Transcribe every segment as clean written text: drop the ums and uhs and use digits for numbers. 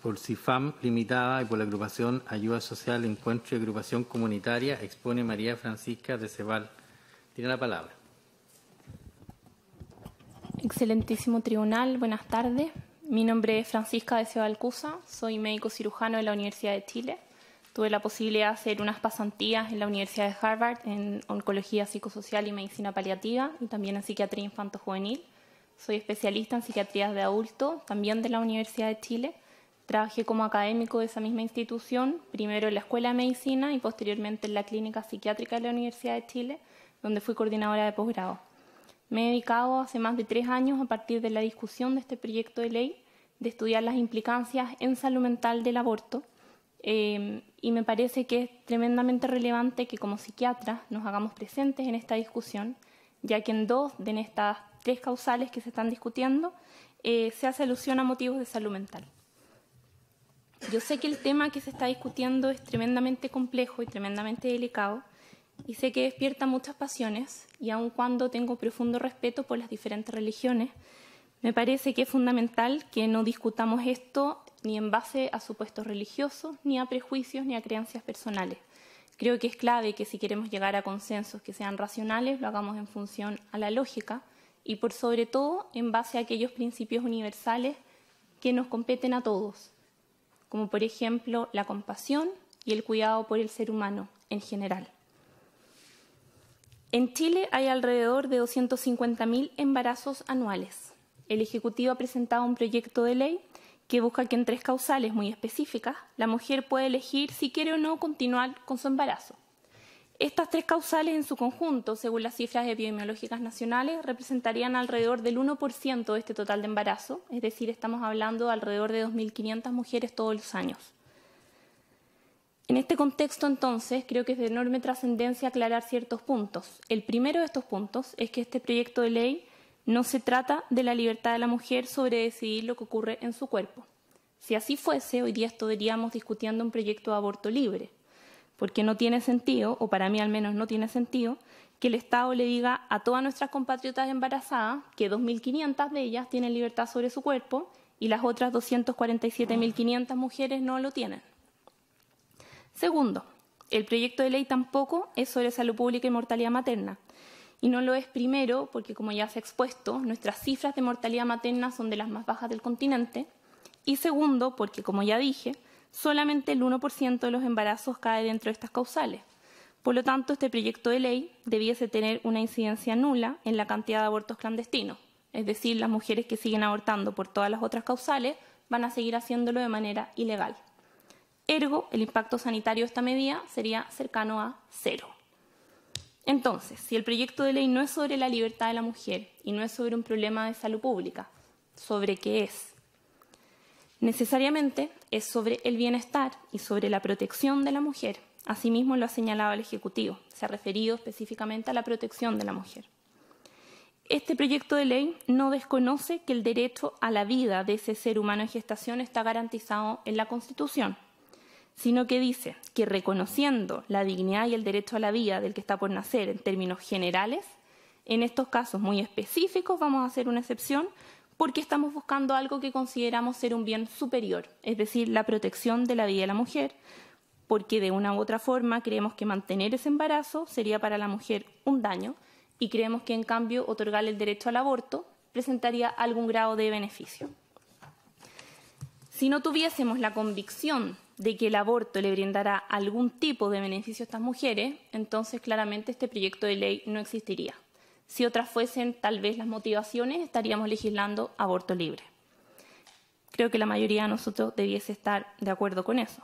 por CIFAM Limitada y por la agrupación Ayuda Social, Encuentro y Agrupación Comunitaria, expone María Francisca de Cebal. Tiene la palabra. Excelentísimo tribunal, buenas tardes. Mi nombre es Francisca de Cebal Cusa, soy médico cirujano de la Universidad de Chile. Tuve la posibilidad de hacer unas pasantías en la Universidad de Harvard en oncología psicosocial y medicina paliativa y también en psiquiatría infanto-juvenil. Soy especialista en psiquiatría de adulto, también de la Universidad de Chile. Trabajé como académico de esa misma institución, primero en la Escuela de Medicina y posteriormente en la Clínica Psiquiátrica de la Universidad de Chile, donde fui coordinadora de posgrado. Me he dedicado hace más de 3 años, a partir de la discusión de este proyecto de ley, de estudiar las implicancias en salud mental del aborto. Y me parece que es tremendamente relevante que como psiquiatras nos hagamos presentes en esta discusión, ya que en 2 de estas 3 causales que se están discutiendo se hace alusión a motivos de salud mental. Yo sé que el tema que se está discutiendo es tremendamente complejo y tremendamente delicado, y sé que despierta muchas pasiones, y aun cuando tengo profundo respeto por las diferentes religiones, me parece que es fundamental que no discutamos esto ni en base a supuestos religiosos, ni a prejuicios, ni a creencias personales. Creo que es clave que si queremos llegar a consensos que sean racionales, lo hagamos en función a la lógica y por sobre todo en base a aquellos principios universales que nos competen a todos, como por ejemplo la compasión y el cuidado por el ser humano en general. En Chile hay alrededor de 250.000 embarazos anuales. El Ejecutivo ha presentado un proyecto de ley que busca que en 3 causales muy específicas la mujer pueda elegir si quiere o no continuar con su embarazo. Estas 3 causales en su conjunto, según las cifras epidemiológicas nacionales, representarían alrededor del 1% de este total de embarazo, es decir, estamos hablando de alrededor de 2.500 mujeres todos los años. En este contexto, entonces, creo que es de enorme trascendencia aclarar ciertos puntos. El primero de estos puntos es que este proyecto de ley no se trata de la libertad de la mujer sobre decidir lo que ocurre en su cuerpo. Si así fuese, hoy día estaríamos discutiendo un proyecto de aborto libre, porque no tiene sentido, o para mí al menos no tiene sentido, que el Estado le diga a todas nuestras compatriotas embarazadas que 2.500 de ellas tienen libertad sobre su cuerpo y las otras 247.500 mujeres no lo tienen. Segundo, el proyecto de ley tampoco es sobre salud pública y mortalidad materna. Y no lo es primero porque, como ya se ha expuesto, nuestras cifras de mortalidad materna son de las más bajas del continente. Y segundo, porque, como ya dije, solamente el 1% de los embarazos cae dentro de estas causales. Por lo tanto, este proyecto de ley debiese tener una incidencia nula en la cantidad de abortos clandestinos. Es decir, las mujeres que siguen abortando por todas las otras causales van a seguir haciéndolo de manera ilegal. Ergo, el impacto sanitario de esta medida sería cercano a 0. Entonces, si el proyecto de ley no es sobre la libertad de la mujer y no es sobre un problema de salud pública, ¿sobre qué es? Necesariamente es sobre el bienestar y sobre la protección de la mujer. Asimismo lo ha señalado el Ejecutivo, se ha referido específicamente a la protección de la mujer. Este proyecto de ley no desconoce que el derecho a la vida de ese ser humano en gestación está garantizado en la Constitución, sino que dice que reconociendo la dignidad y el derecho a la vida del que está por nacer en términos generales, en estos casos muy específicos vamos a hacer una excepción porque estamos buscando algo que consideramos ser un bien superior, es decir, la protección de la vida de la mujer, porque de una u otra forma creemos que mantener ese embarazo sería para la mujer un daño y creemos que en cambio otorgarle el derecho al aborto presentaría algún grado de beneficio. Si no tuviésemos la convicción de que el aborto le brindará algún tipo de beneficio a estas mujeres, entonces claramente este proyecto de ley no existiría. Si otras fuesen tal vez las motivaciones, estaríamos legislando aborto libre. Creo que la mayoría de nosotros debiese estar de acuerdo con eso.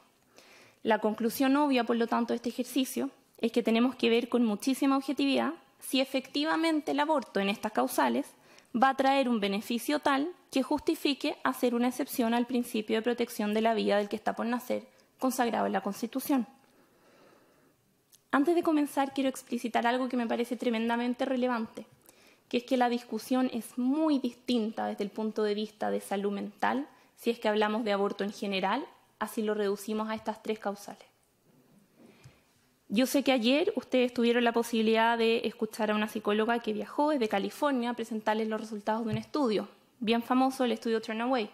La conclusión obvia, por lo tanto, de este ejercicio es que tenemos que ver con muchísima objetividad si efectivamente el aborto en estas causales va a traer un beneficio tal que justifique hacer una excepción al principio de protección de la vida del que está por nacer, consagrado en la Constitución. Antes de comenzar, quiero explicitar algo que me parece tremendamente relevante, que es que la discusión es muy distinta desde el punto de vista de salud mental, si es que hablamos de aborto en general, así lo reducimos a estas 3 causales. Yo sé que ayer ustedes tuvieron la posibilidad de escuchar a una psicóloga que viajó desde California a presentarles los resultados de un estudio, bien famoso, el estudio Turnaway.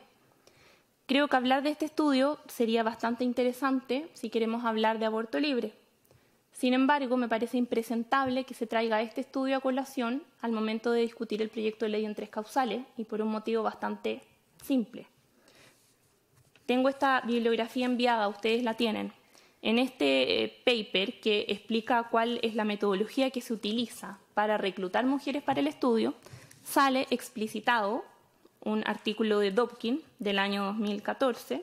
Creo que hablar de este estudio sería bastante interesante si queremos hablar de aborto libre. Sin embargo, me parece impresentable que se traiga este estudio a colación al momento de discutir el proyecto de ley en 3 causales, y por un motivo bastante simple. Tengo esta bibliografía enviada, ustedes la tienen. En este paper que explica cuál es la metodología que se utiliza para reclutar mujeres para el estudio, sale explicitado un artículo de Dobkin del año 2014,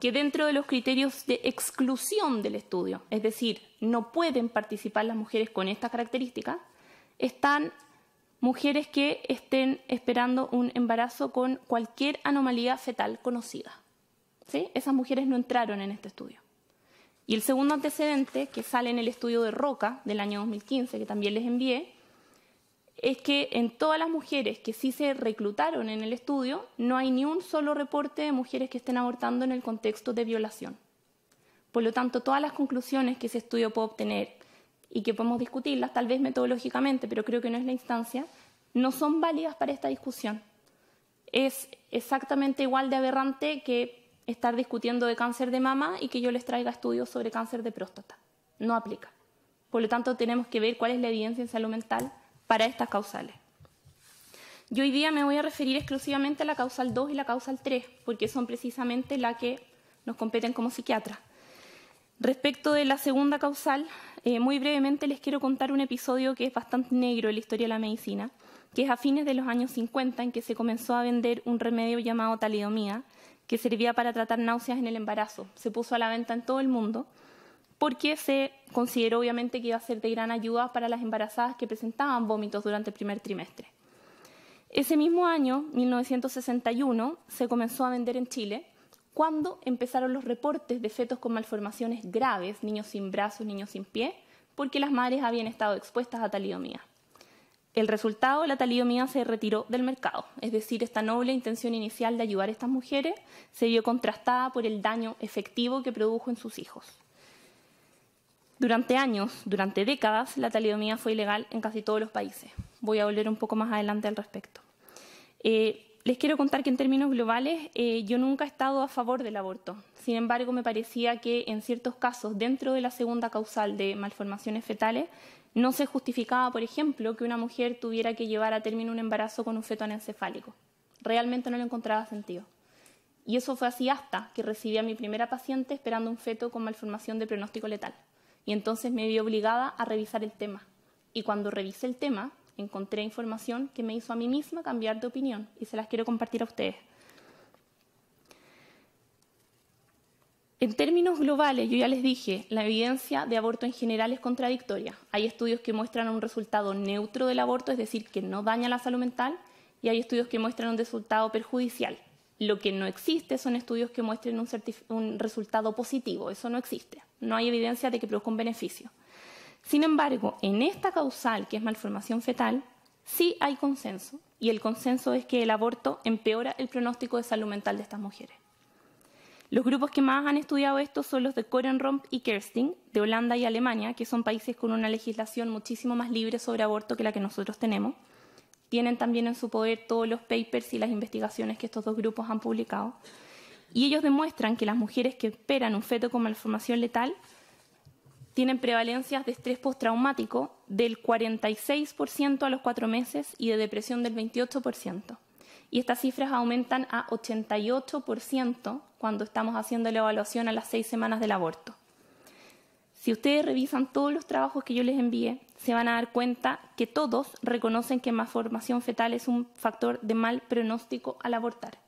que dentro de los criterios de exclusión del estudio, es decir, no pueden participar las mujeres con estas características, están mujeres que estén esperando un embarazo con cualquier anomalía fetal conocida. ¿Sí? Esas mujeres no entraron en este estudio. Y el segundo antecedente, que sale en el estudio de Roca del año 2015, que también les envié, es que en todas las mujeres que sí se reclutaron en el estudio, no hay ni un solo reporte de mujeres que estén abortando en el contexto de violación. Por lo tanto, todas las conclusiones que ese estudio puede obtener y que podemos discutirlas, tal vez metodológicamente, pero creo que no es la instancia, no son válidas para esta discusión. Es exactamente igual de aberrante que estar discutiendo de cáncer de mama y que yo les traiga estudios sobre cáncer de próstata. No aplica. Por lo tanto, tenemos que ver cuál es la evidencia en salud mental para estas causales. Yo hoy día me voy a referir exclusivamente a la causal 2 y la causal 3, porque son precisamente las que nos competen como psiquiatras. Respecto de la segunda causal, muy brevemente les quiero contar un episodio que es bastante negro en la historia de la medicina, que es a fines de los años 50, en que se comenzó a vender un remedio llamado talidomida, que servía para tratar náuseas en el embarazo. Se puso a la venta en todo el mundo, porque se consideró obviamente que iba a ser de gran ayuda para las embarazadas que presentaban vómitos durante el primer trimestre. Ese mismo año, 1961, se comenzó a vender en Chile, cuando empezaron los reportes de fetos con malformaciones graves, niños sin brazos, niños sin pie, porque las madres habían estado expuestas a talidomida. El resultado, la talidomida se retiró del mercado, es decir, esta noble intención inicial de ayudar a estas mujeres se vio contrastada por el daño efectivo que produjo en sus hijos. Durante años, durante décadas, la talidomida fue ilegal en casi todos los países. Voy a volver un poco más adelante al respecto. Les quiero contar que en términos globales yo nunca he estado a favor del aborto. Sin embargo, me parecía que en ciertos casos, dentro de la segunda causal de malformaciones fetales, no se justificaba, por ejemplo, que una mujer tuviera que llevar a término un embarazo con un feto anencefálico. Realmente no le encontraba sentido. Y eso fue así hasta que recibí a mi primera paciente esperando un feto con malformación de pronóstico letal. Y entonces me vi obligada a revisar el tema. Y cuando revisé el tema, encontré información que me hizo a mí misma cambiar de opinión y se las quiero compartir a ustedes. En términos globales, yo ya les dije, la evidencia de aborto en general es contradictoria. Hay estudios que muestran un resultado neutro del aborto, es decir, que no daña la salud mental, y hay estudios que muestran un resultado perjudicial. Lo que no existe son estudios que muestren un resultado positivo, eso no existe. No hay evidencia de que produzca un beneficio. Sin embargo, en esta causal, que es malformación fetal, sí hay consenso, y el consenso es que el aborto empeora el pronóstico de salud mental de estas mujeres. Los grupos que más han estudiado esto son los de Korenromp y Kersting, de Holanda y Alemania, que son países con una legislación muchísimo más libre sobre aborto que la que nosotros tenemos. Tienen también en su poder todos los papers y las investigaciones que estos dos grupos han publicado. Y ellos demuestran que las mujeres que esperan un feto con malformación letal tienen prevalencias de estrés postraumático del 46% a los 4 meses y de depresión del 28%. Y estas cifras aumentan a 88% cuando estamos haciendo la evaluación a las 6 semanas del aborto. Si ustedes revisan todos los trabajos que yo les envié, se van a dar cuenta que todos reconocen que malformación fetal es un factor de mal pronóstico al abortar.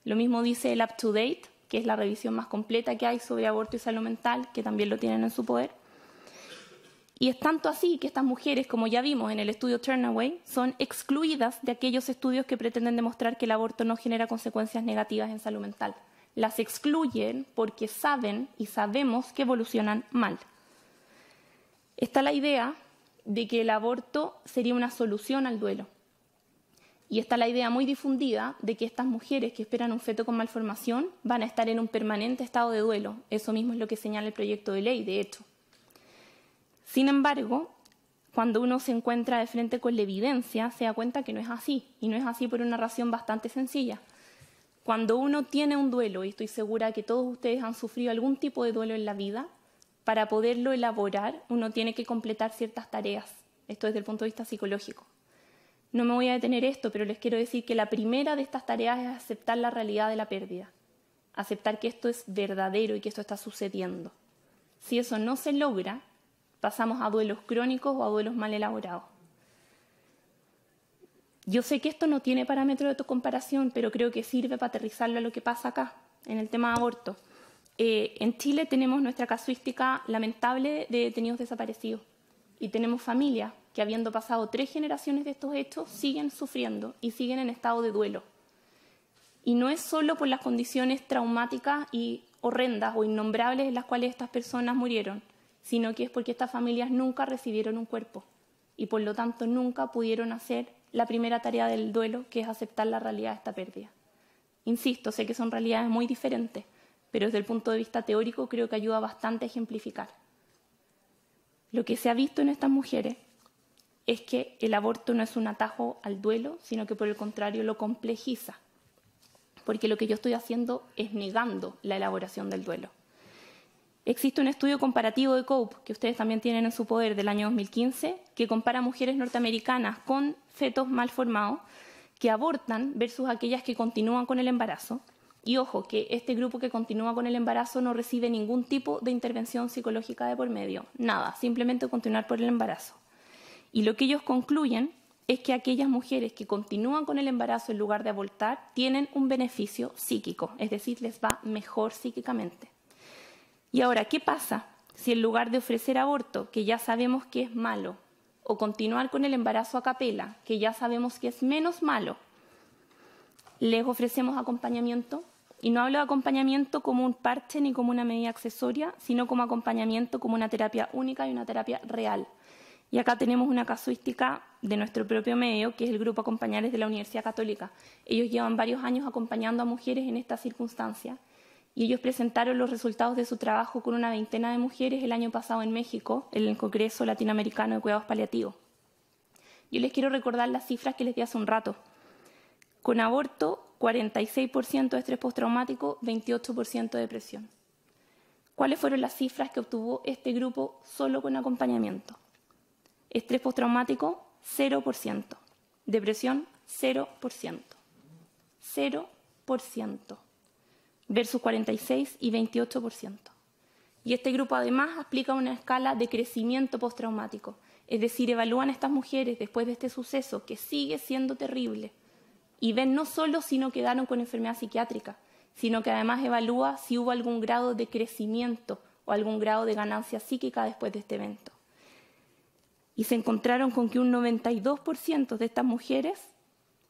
Lo mismo dice el Up to Date, que es la revisión más completa que hay sobre aborto y salud mental, que también lo tienen en su poder. Y es tanto así que estas mujeres, como ya vimos en el estudio Turnaway, son excluidas de aquellos estudios que pretenden demostrar que el aborto no genera consecuencias negativas en salud mental. Las excluyen porque saben y sabemos que evolucionan mal. Está la idea de que el aborto sería una solución al duelo. Y está la idea muy difundida de que estas mujeres que esperan un feto con malformación van a estar en un permanente estado de duelo. Eso mismo es lo que señala el proyecto de ley, de hecho. Sin embargo, cuando uno se encuentra de frente con la evidencia, se da cuenta que no es así. Y no es así por una razón bastante sencilla. Cuando uno tiene un duelo, y estoy segura que todos ustedes han sufrido algún tipo de duelo en la vida, para poderlo elaborar uno tiene que completar ciertas tareas. Esto desde el punto de vista psicológico. No me voy a detener esto, pero les quiero decir que la primera de estas tareas es aceptar la realidad de la pérdida. Aceptar que esto es verdadero y que esto está sucediendo. Si eso no se logra, pasamos a duelos crónicos o a duelos mal elaborados. Yo sé que esto no tiene parámetro de comparación, pero creo que sirve para aterrizarlo a lo que pasa acá, en el tema de aborto. En Chile tenemos nuestra casuística lamentable de detenidos desaparecidos y tenemos familias que, habiendo pasado 3 generaciones de estos hechos, siguen sufriendo y siguen en estado de duelo. Y no es solo por las condiciones traumáticas y horrendas o innombrables en las cuales estas personas murieron, sino que es porque estas familias nunca recibieron un cuerpo y por lo tanto nunca pudieron hacer la primera tarea del duelo, que es aceptar la realidad de esta pérdida. Insisto, sé que son realidades muy diferentes, pero desde el punto de vista teórico creo que ayuda bastante a ejemplificar. Lo que se ha visto en estas mujeres es que el aborto no es un atajo al duelo, sino que por el contrario lo complejiza, porque lo que yo estoy haciendo es negando la elaboración del duelo. Existe un estudio comparativo de Cope, que ustedes también tienen en su poder, del año 2015, que compara mujeres norteamericanas con fetos mal formados que abortan versus aquellas que continúan con el embarazo. Y ojo, que este grupo que continúa con el embarazo no recibe ningún tipo de intervención psicológica de por medio, nada, simplemente continuar por el embarazo. Y lo que ellos concluyen es que aquellas mujeres que continúan con el embarazo en lugar de abortar tienen un beneficio psíquico, es decir, les va mejor psíquicamente. Y ahora, ¿qué pasa si en lugar de ofrecer aborto, que ya sabemos que es malo, o continuar con el embarazo a capela, que ya sabemos que es menos malo, les ofrecemos acompañamiento? Y no hablo de acompañamiento como un parche ni como una medida accesoria, sino como acompañamiento como una terapia única y una terapia real. Y acá tenemos una casuística de nuestro propio medio, que es el Grupo Acompañares de la Universidad Católica. Ellos llevan varios años acompañando a mujeres en esta circunstancia. Y ellos presentaron los resultados de su trabajo con una 20 de mujeres el año pasado en México, en el Congreso Latinoamericano de Cuidados Paliativos. Yo les quiero recordar las cifras que les di hace un rato. Con aborto, 46% de estrés postraumático, 28% de depresión. ¿Cuáles fueron las cifras que obtuvo este grupo solo con acompañamiento? Estrés postraumático, 0%. Depresión, 0%. 0%. Versus 46 y 28%. Y este grupo además aplica una escala de crecimiento postraumático, es decir, evalúan a estas mujeres después de este suceso, que sigue siendo terrible, y ven no solo si no quedaron con enfermedad psiquiátrica, sino que además evalúa si hubo algún grado de crecimiento o algún grado de ganancia psíquica después de este evento. Y se encontraron con que un 92% de estas mujeres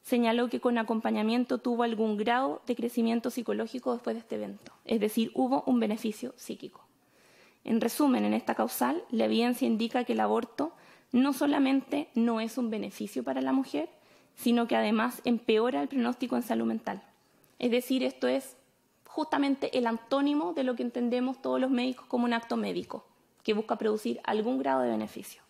señaló que con acompañamiento tuvo algún grado de crecimiento psicológico después de este evento. Es decir, hubo un beneficio psíquico. En resumen, en esta causal, la evidencia indica que el aborto no solamente no es un beneficio para la mujer, sino que además empeora el pronóstico en salud mental. Es decir, esto es justamente el antónimo de lo que entendemos todos los médicos como un acto médico, que busca producir algún grado de beneficio.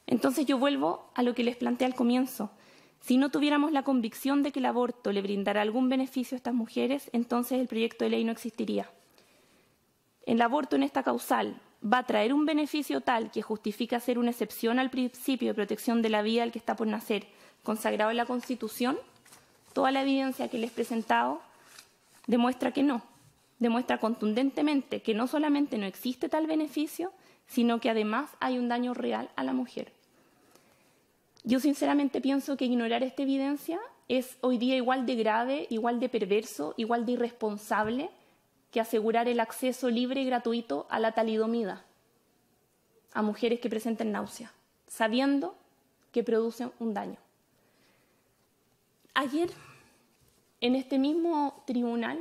Entonces yo vuelvo a lo que les planteé al comienzo. Si no tuviéramos la convicción de que el aborto le brindará algún beneficio a estas mujeres, entonces el proyecto de ley no existiría. El aborto en esta causal va a traer un beneficio tal que justifica hacer una excepción al principio de protección de la vida del que está por nacer, consagrado en la Constitución. Toda la evidencia que les he presentado demuestra que no. Demuestra contundentemente que no solamente no existe tal beneficio, sino que además hay un daño real a la mujer. Yo sinceramente pienso que ignorar esta evidencia es hoy día igual de grave, igual de perverso, igual de irresponsable que asegurar el acceso libre y gratuito a la talidomida a mujeres que presenten náusea, sabiendo que producen un daño. Ayer, en este mismo tribunal,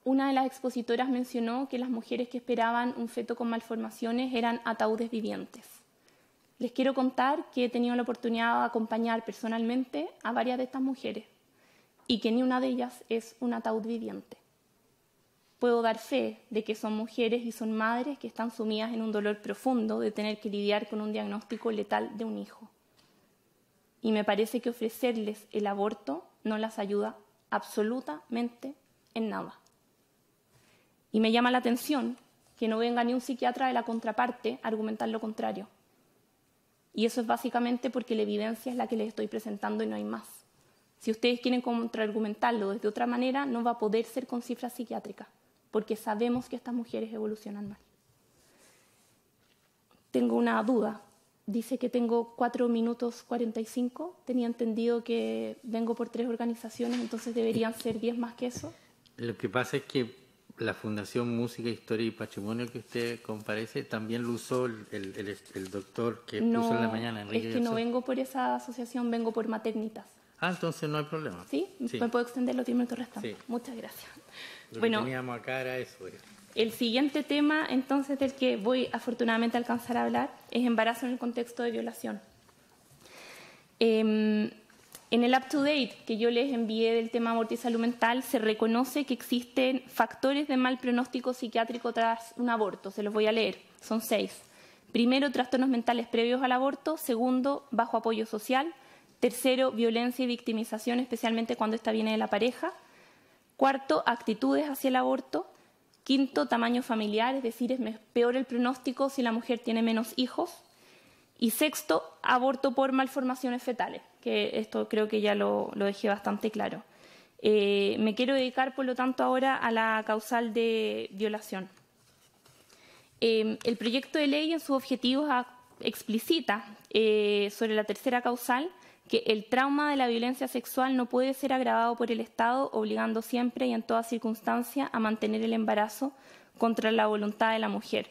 una de las expositoras mencionó que las mujeres que esperaban un feto con malformaciones eran ataúdes vivientes. Les quiero contar que he tenido la oportunidad de acompañar personalmente a varias de estas mujeres y que ni una de ellas es un ataúd viviente. Puedo dar fe de que son mujeres y son madres que están sumidas en un dolor profundo de tener que lidiar con un diagnóstico letal de un hijo. Y me parece que ofrecerles el aborto no las ayuda absolutamente en nada. Y me llama la atención que no venga ni un psiquiatra de la contraparte a argumentar lo contrario. Y eso es básicamente porque la evidencia es la que les estoy presentando y no hay más. Si ustedes quieren contraargumentarlo de otra manera, no va a poder ser con cifras psiquiátricas, porque sabemos que estas mujeres evolucionan mal. Tengo una duda. Dice que tengo 4 minutos 45. Tenía entendido que vengo por 3 organizaciones, entonces deberían ser 10 más que eso. Lo que pasa es que la Fundación Música, Historia y Patrimonio que usted comparece también lo usó el doctor que puso en la mañana, Enrique. Es que no vengo por esa asociación, vengo por Maternitas. Ah, entonces no hay problema. ¿Sí? Sí. ¿Me puedo extender los 10 minutos restantes? Sí. Muchas gracias. Lo que teníamos acá era eso. El siguiente tema, entonces, del que voy afortunadamente a alcanzar a hablar, es embarazo en el contexto de violación. En el up-to-date que yo les envié del tema aborto y salud mental, se reconoce que existen factores de mal pronóstico psiquiátrico tras un aborto. Se los voy a leer. Son 6. Primero, trastornos mentales previos al aborto. Segundo, bajo apoyo social. Tercero, violencia y victimización, especialmente cuando esta viene de la pareja. Cuarto, actitudes hacia el aborto. Quinto, tamaño familiar, es decir, es peor el pronóstico si la mujer tiene menos hijos. Y sexto, aborto por malformaciones fetales, que esto creo que ya lo dejé bastante claro. Me quiero dedicar, por lo tanto, ahora a la causal de violación. El proyecto de ley en sus objetivos explicita sobre la tercera causal que el trauma de la violencia sexual no puede ser agravado por el Estado, obligando siempre y en toda circunstancia a mantener el embarazo contra la voluntad de la mujer.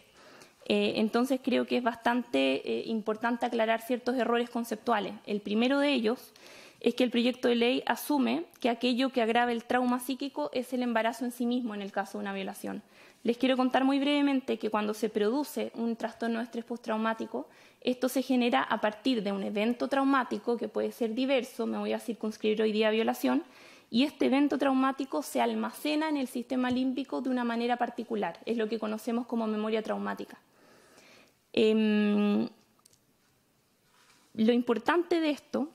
Entonces creo que es bastante importante aclarar ciertos errores conceptuales. El primero de ellos es que el proyecto de ley asume que aquello que agrava el trauma psíquico es el embarazo en sí mismo en el caso de una violación. Les quiero contar muy brevemente que cuando se produce un trastorno de estrés postraumático, esto se genera a partir de un evento traumático que puede ser diverso, me voy a circunscribir hoy día a violación, y este evento traumático se almacena en el sistema límbico de una manera particular, es lo que conocemos como memoria traumática. Lo importante de esto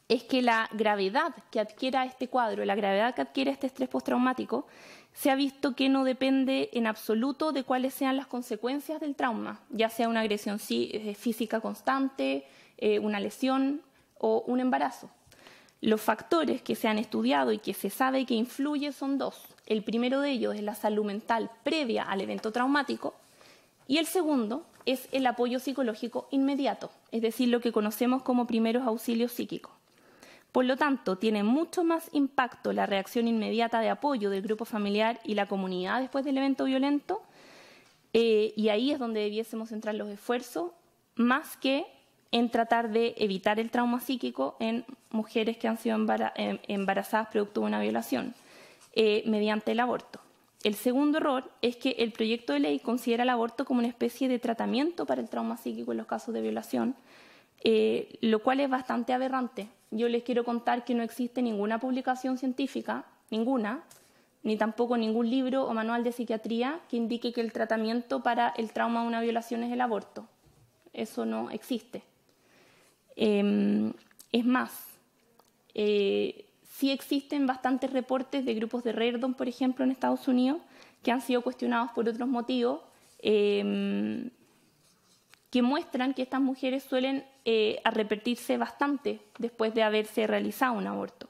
es que la gravedad que adquiera este cuadro, la gravedad que adquiere este estrés postraumático, se ha visto que no depende en absoluto de cuáles sean las consecuencias del trauma, ya sea una agresión física constante, una lesión o un embarazo. Los factores que se han estudiado y que se sabe que influyen son 2. El primero de ellos es la salud mental previa al evento traumático y el segundo es el apoyo psicológico inmediato, es decir, lo que conocemos como primeros auxilios psíquicos. Por lo tanto, tiene mucho más impacto la reacción inmediata de apoyo del grupo familiar y la comunidad después del evento violento, y ahí es donde debiésemos centrar los esfuerzos, más que en tratar de evitar el trauma psíquico en mujeres que han sido embarazadas producto de una violación, mediante el aborto. El segundo error es que el proyecto de ley considera el aborto como una especie de tratamiento para el trauma psíquico en los casos de violación, lo cual es bastante aberrante. Yo les quiero contar que no existe ninguna publicación científica, ninguna, ni tampoco ningún libro o manual de psiquiatría que indique que el tratamiento para el trauma de una violación es el aborto. Eso no existe. Es más, sí existen bastantes reportes de grupos de Reardon, por ejemplo, en Estados Unidos, que han sido cuestionados por otros motivos, que muestran que estas mujeres suelen arrepentirse bastante después de haberse realizado un aborto.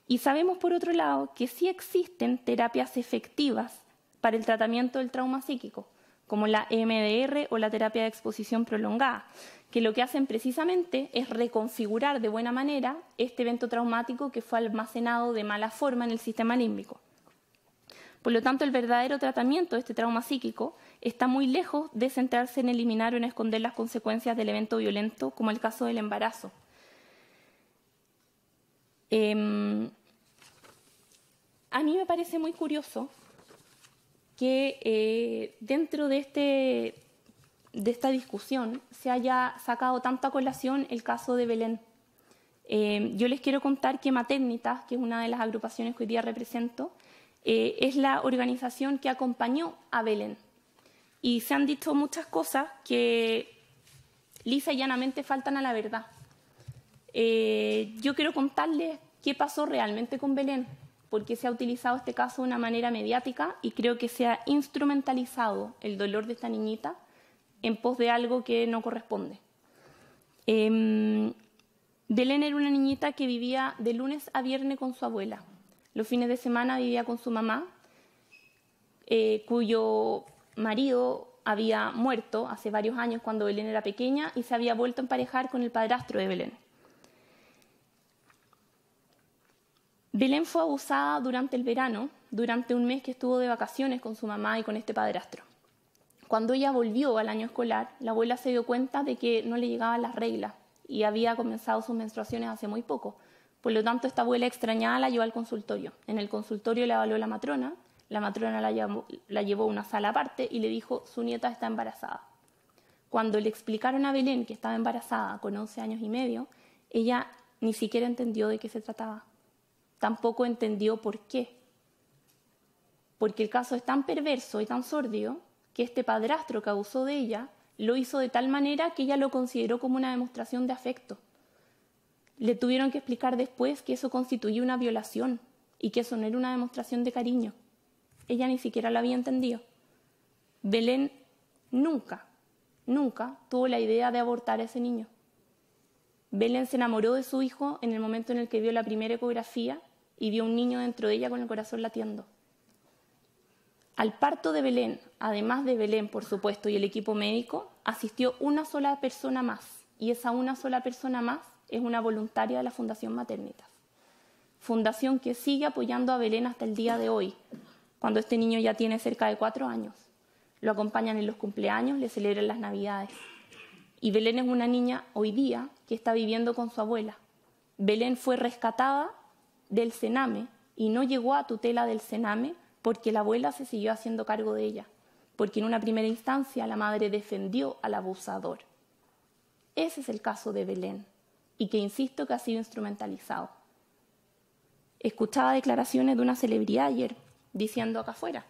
Y sabemos, por otro lado, que sí existen terapias efectivas para el tratamiento del trauma psíquico, como la EMDR o la terapia de exposición prolongada, que lo que hacen precisamente es reconfigurar de buena manera este evento traumático que fue almacenado de mala forma en el sistema límbico. Por lo tanto, el verdadero tratamiento de este trauma psíquico está muy lejos de centrarse en eliminar o en esconder las consecuencias del evento violento, como el caso del embarazo. A mí me parece muy curioso que dentro de esta discusión se haya sacado tanto a colación el caso de Belén. Yo les quiero contar que Maternitas, que es una de las agrupaciones que hoy día represento, es la organización que acompañó a Belén. Y se han dicho muchas cosas que lisa y llanamente faltan a la verdad. Yo quiero contarles qué pasó realmente con Belén, porque se ha utilizado este caso de una manera mediática y creo que se ha instrumentalizado el dolor de esta niñita en pos de algo que no corresponde. Belén era una niñita que vivía de lunes a viernes con su abuela. Los fines de semana vivía con su mamá, cuyo marido había muerto hace varios años cuando Belén era pequeña y se había vuelto a emparejar con el padrastro de Belén. Belén fue abusada durante el verano, durante un mes que estuvo de vacaciones con su mamá y con este padrastro. Cuando ella volvió al año escolar, la abuela se dio cuenta de que no le llegaban las reglas y había comenzado sus menstruaciones hace muy poco. Por lo tanto, esta abuela extrañada la llevó al consultorio. En el consultorio la evaluó la matrona la llevó a una sala aparte y le dijo: su nieta está embarazada. Cuando le explicaron a Belén que estaba embarazada con 11 años y medio, ella ni siquiera entendió de qué se trataba. Tampoco entendió por qué. Porque el caso es tan perverso y tan sórdido que este padrastro que abusó de ella lo hizo de tal manera que ella lo consideró como una demostración de afecto. Le tuvieron que explicar después que eso constituía una violación y que eso no era una demostración de cariño. Ella ni siquiera lo había entendido. Belén nunca tuvo la idea de abortar a ese niño. Belén se enamoró de su hijo en el momento en el que vio la primera ecografía y vio un niño dentro de ella con el corazón latiendo. Al parto de Belén, además de Belén, por supuesto, y el equipo médico, asistió una sola persona más. Y esa una sola persona más es una voluntaria de la Fundación Maternitas. Fundación que sigue apoyando a Belén hasta el día de hoy, cuando este niño ya tiene cerca de 4 años. Lo acompañan en los cumpleaños, le celebran las Navidades. Y Belén es una niña hoy día que está viviendo con su abuela. Belén fue rescatada del Sename y no llegó a tutela del Sename porque la abuela se siguió haciendo cargo de ella, porque en una primera instancia la madre defendió al abusador. Ese es el caso de Belén, y que insisto que ha sido instrumentalizado. Escuchaba declaraciones de una celebridad ayer diciendo acá afuera: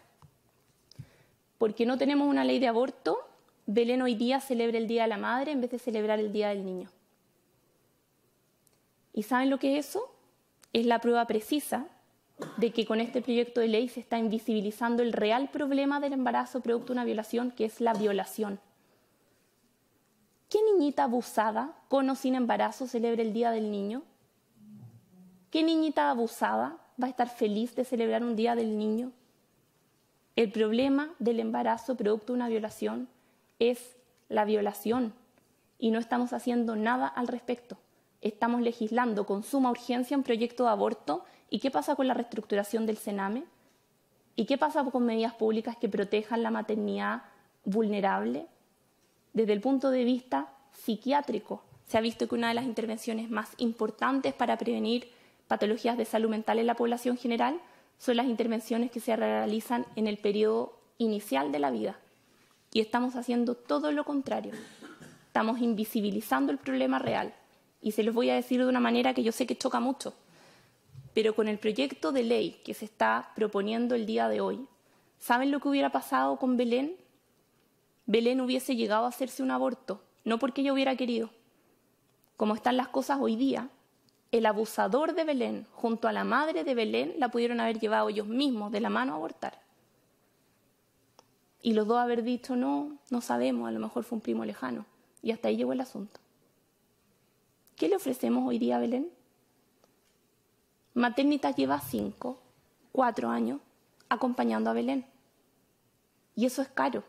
porque no tenemos una ley de aborto, Belén hoy día celebra el Día de la Madre en vez de celebrar el Día del Niño. ¿Y saben lo que es eso? Es la prueba precisa de que con este proyecto de ley se está invisibilizando el real problema del embarazo producto de una violación, que es la violación. ¿Qué niñita abusada, con o sin embarazo, celebra el Día del Niño? ¿Qué niñita abusada va a estar feliz de celebrar un Día del Niño? El problema del embarazo producto de una violación es la violación y no estamos haciendo nada al respecto. Estamos legislando con suma urgencia un proyecto de aborto. ¿Y qué pasa con la reestructuración del Sename? ¿Y qué pasa con medidas públicas que protejan la maternidad vulnerable? Desde el punto de vista psiquiátrico, se ha visto que una de las intervenciones más importantes para prevenir patologías de salud mental en la población general son las intervenciones que se realizan en el periodo inicial de la vida. Y estamos haciendo todo lo contrario. Estamos invisibilizando el problema real. Y se los voy a decir de una manera que yo sé que choca mucho. Pero con el proyecto de ley que se está proponiendo el día de hoy, ¿saben lo que hubiera pasado con Belén? Belén hubiese llegado a hacerse un aborto, no porque ella hubiera querido. Como están las cosas hoy día, el abusador de Belén junto a la madre de Belén la pudieron haber llevado ellos mismos de la mano a abortar. Y los dos haber dicho: no sabemos, a lo mejor fue un primo lejano. Y hasta ahí llegó el asunto. ¿Qué le ofrecemos hoy día a Belén? Maternitas lleva 4 años acompañando a Belén. Y eso es caro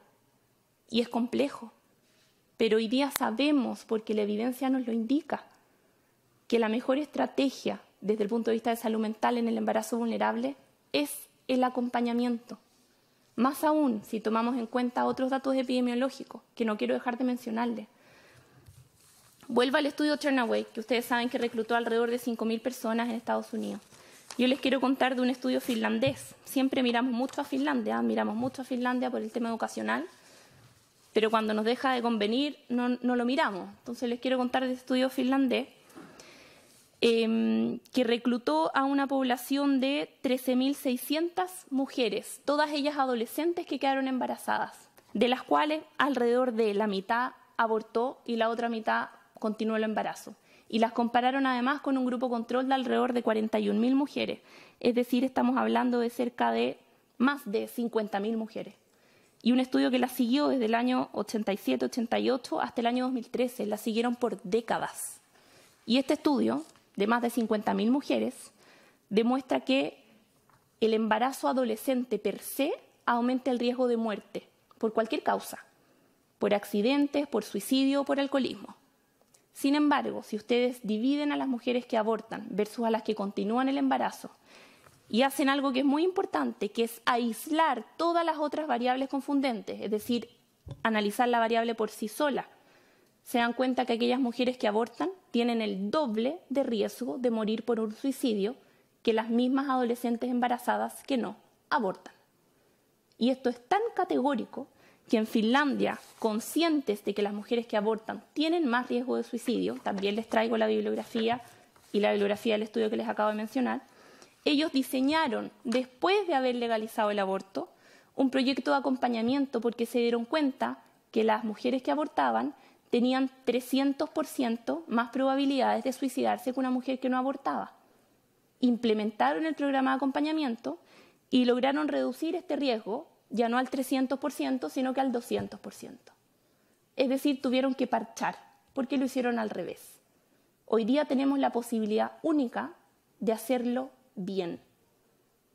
y es complejo. Pero hoy día sabemos, porque la evidencia nos lo indica, que la mejor estrategia desde el punto de vista de salud mental en el embarazo vulnerable es el acompañamiento. Más aún si tomamos en cuenta otros datos epidemiológicos que no quiero dejar de mencionarles. Vuelvo al estudio Turnaway, que ustedes saben que reclutó alrededor de 5.000 personas en Estados Unidos. Yo les quiero contar de un estudio finlandés. Siempre miramos mucho a Finlandia por el tema educacional, pero cuando nos deja de convenir no lo miramos. Entonces les quiero contar de este estudio finlandés que reclutó a una población de 13.600 mujeres, todas ellas adolescentes que quedaron embarazadas, de las cuales alrededor de la mitad abortó y la otra mitad continuó el embarazo. y las compararon además con un grupo control de alrededor de 41.000 mujeres. Es decir, estamos hablando de cerca de más de 50.000 mujeres. Y un estudio que las siguió desde el año 87-88 hasta el año 2013, las siguieron por décadas. Y este estudio, de más de 50.000 mujeres, demuestra que el embarazo adolescente per se aumenta el riesgo de muerte por cualquier causa, por accidentes, por suicidio o por alcoholismo. Sin embargo, si ustedes dividen a las mujeres que abortan versus a las que continúan el embarazo y hacen algo que es muy importante, que es aislar todas las otras variables confundentes, es decir, analizar la variable por sí sola, se dan cuenta que aquellas mujeres que abortan tienen el doble de riesgo de morir por un suicidio que las mismas adolescentes embarazadas que no abortan. Y esto es tan categórico que en Finlandia, conscientes de que las mujeres que abortan tienen más riesgo de suicidio, también les traigo la bibliografía y la bibliografía del estudio que les acabo de mencionar, ellos diseñaron, después de haber legalizado el aborto, un proyecto de acompañamiento porque se dieron cuenta que las mujeres que abortaban tenían 300% más probabilidades de suicidarse que una mujer que no abortaba. Implementaron el programa de acompañamiento y lograron reducir este riesgo ya no al 300%, sino que al 200%. Es decir, tuvieron que parchar, porque lo hicieron al revés. Hoy día tenemos la posibilidad única de hacerlo bien.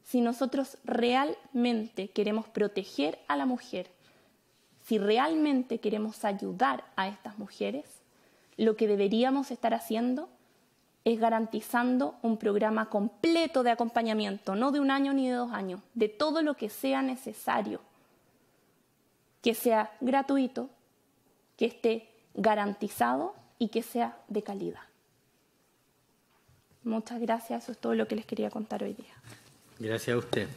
Si nosotros realmente queremos proteger a la mujer, si realmente queremos ayudar a estas mujeres, lo que deberíamos estar haciendo es garantizando un programa completo de acompañamiento, no de 1 año ni de 2 años, de todo lo que sea necesario, que sea gratuito, que esté garantizado y que sea de calidad. Muchas gracias, eso es todo lo que les quería contar hoy día. Gracias a usted.